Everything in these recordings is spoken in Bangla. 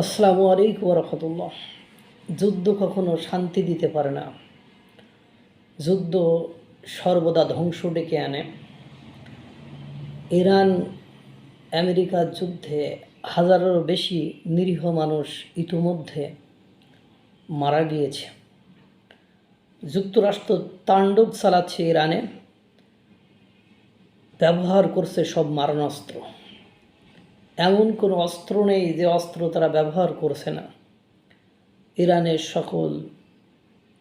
আসসালামু আলাইকুম রহমতুল্লাহ। যুদ্ধ কখনো শান্তি দিতে পারে না। যুদ্ধ সর্বদা ধ্বংস ডেকে আনে। ইরান আমেরিকার যুদ্ধে হাজারেরও বেশি নিরীহ মানুষ ইতিমধ্যে মারা গিয়েছে। যুক্তরাষ্ট্র তাণ্ডব চালাচ্ছে ইরানে, ব্যবহার করছে সব মারণাস্ত্র। এমন কোনো অস্ত্র নেই যে অস্ত্র তারা ব্যবহার করছে না। ইরানের সকল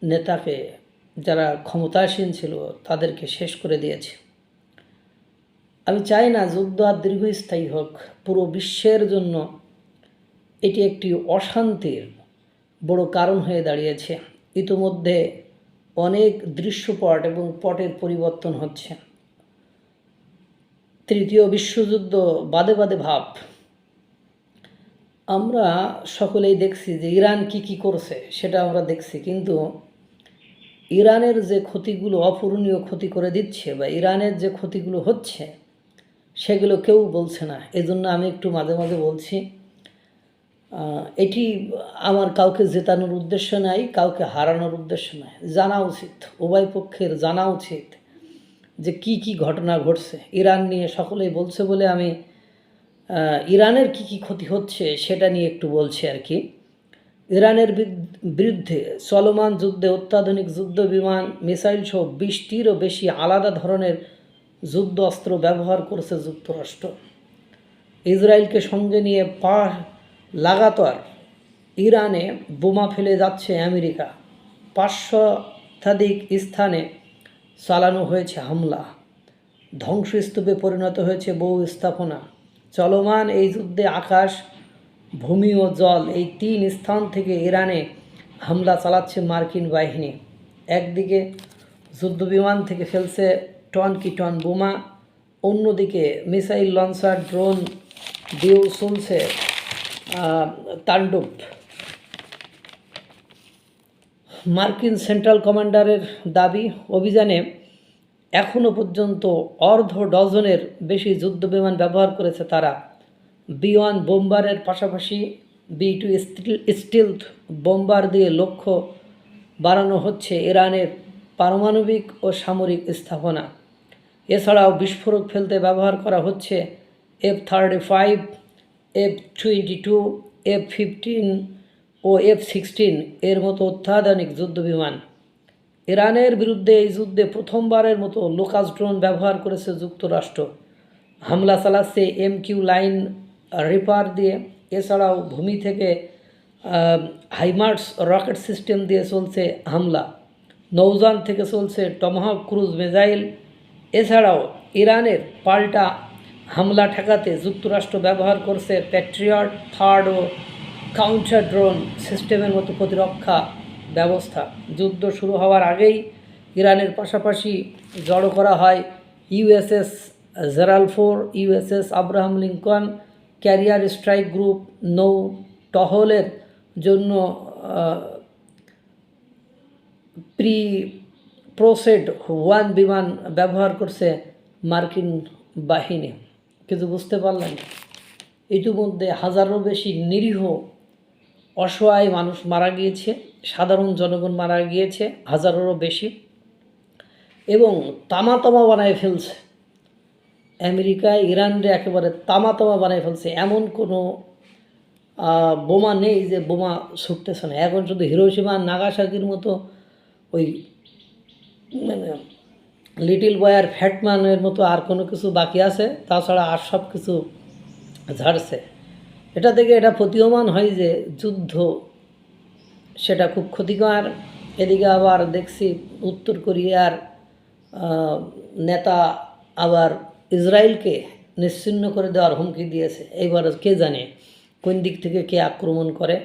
নেতাকে, যারা ক্ষমতাসীন ছিল, তাদেরকে শেষ করে দিয়েছে। আমি চাই না যুদ্ধ আর দীর্ঘস্থায়ী হোক। পুরো বিশ্বের জন্য এটি একটি অশান্তির বড় কারণ হয়ে দাঁড়িয়েছে। ইতিমধ্যে অনেক দৃশ্যপট এবং পটের পরিবর্তন হচ্ছে। তৃতীয় বিশ্বযুদ্ধ বাদে বাদে ভাব। আমরা সকলেই দেখছি যে ইরান কি করছে সেটা আমরা দেখছি, কিন্তু ইরানের যে ক্ষতিগুলো অপূরণীয় ক্ষতি করে দিচ্ছে বা ইরানের যে ক্ষতিগুলো হচ্ছে সেগুলো কেউ বলছে না। এজন্য আমি একটু মাঝে মাঝে বলছি, এটি আমার কাউকে জেতানোর উদ্দেশ্য নাই, কাউকে হারানোর উদ্দেশ্য নয়। জানা উচিত, উভয় পক্ষের জানা উচিত যে কি ঘটনা ঘটছে। ইরান নিয়ে সকলেই বলছে বলে আমি ইরানের কি ক্ষতি হচ্ছে সেটা নিয়ে একটু বলছি আর কি। ইরানের বিরুদ্ধে চলমান যুদ্ধে অত্যাধুনিক যুদ্ধ বিমান, মিসাইল সহ 20টিরও বেশি আলাদা ধরনের যুদ্ধ অস্ত্র ব্যবহার করছে যুক্তরাষ্ট্র। ইসরায়েলকে সঙ্গে নিয়ে লাগাতার ইরানে বোমা ফেলে যাচ্ছে আমেরিকা। 500 শতাধিক স্থানে চালানো হয়েছে হামলা। ধ্বংসস্তূপে পরিণত হয়েছে বহু স্থাপনা। চলমান এই যুদ্ধে আকাশ, ভূমি ও জল, এই 3 স্থান থেকে ইরানে হামলা চালাচ্ছে মার্কিন বাহিনী। একদিকে যুদ্ধবিমান থেকে ফেলছে টন কি টন বোমা, অন্যদিকে মিসাইল লঞ্চার, ড্রোন দিয়েও চলছে তাণ্ডব। মার্কিন সেন্ট্রাল কমান্ডারের দাবি, অভিযানে এখনও পর্যন্ত অর্ধ ডজনের বেশি যুদ্ধবিমান ব্যবহার করেছে তারা। B-1 বোম্বারের পাশাপাশি B-2 স্টিলথ বোম্বার দিয়ে লক্ষ্য বাড়ানো হচ্ছে ইরানের পারমাণবিক ও সামরিক স্থাপনা। এছাড়াও বিস্ফোরক ফেলতে ব্যবহার করা হচ্ছে F-35, F-22, F-15 ও F-16 এর মতো অত্যাধুনিক যুদ্ধবিমান। ইরানের বিরুদ্ধে এই যুদ্ধে প্রথমবারের মতো লোকাস ড্রোন ব্যবহার করেছে যুক্তরাষ্ট্র। হামলা চালাচ্ছে MQ লাইন রিপার দিয়ে। এছাড়াও ভূমি থেকে হাইমার্স রকেট সিস্টেম দিয়ে চলছে হামলা। নৌযান থেকে চলছে টমাহক ক্রুজ মিসাইল। এছাড়াও ইরানের পাল্টা হামলা ঠেকাতে যুক্তরাষ্ট্র ব্যবহার করছে প্যাট্রিয়ট থার্ড ও কাউন্টার ড্রোন সিস্টেমের মতো প্রতিরক্ষা ব্যবস্থা। যুদ্ধ শুরু হওয়ার আগেই ইরানের পাশাপাশি জড়ো করা হয় USS Gerald four, USS Abraham Lincoln, career strike group. নৌ টহলের জন্য প্রিপ্রোসেড 1 বিমান ব্যবহার করছে মার্কিন বাহিনী। কিছু বুঝতে পারলেন? ইতিমধ্যে হাজারও বেশি নিরীহ অসহায় মানুষ মারা গিয়েছে, সাধারণ জনগণ মারা গিয়েছে হাজারেরও বেশি, এবং তামা বানায় ফেলছে আমেরিকায়। ইরানরে একেবারে তামা বানায় ফেলছে। এমন কোনো বোমা নেই যে বোমা ছুটতেছে না। এখন শুধু হিরোশিমা নাগাসাকির মতো ওই মানে লিটিল বয় আর ফ্যাটম্যানের মতো আর কোনো কিছু বাকি আছে, তাছাড়া আর সব কিছু ঝাড়ছে। এটা থেকে এটা প্রতীয়মান হয় যে যুদ্ধ সেটা খুব ক্ষতিকর। এদিকে আবার দেখছি উত্তর কোরিয়ার নেতা আবার ইসরায়েলকে নিশ্চিহ্ন করে দেওয়ার হুমকি দিয়েছে। এইবার কে জানে কোন দিক থেকে কে আক্রমণ করে।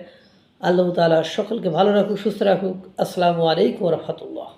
আল্লাহ তাআলা সকলকে ভালো রাখুক, সুস্থ রাখুক। আসসালামু আলাইকুম রহমতুল্লাহ।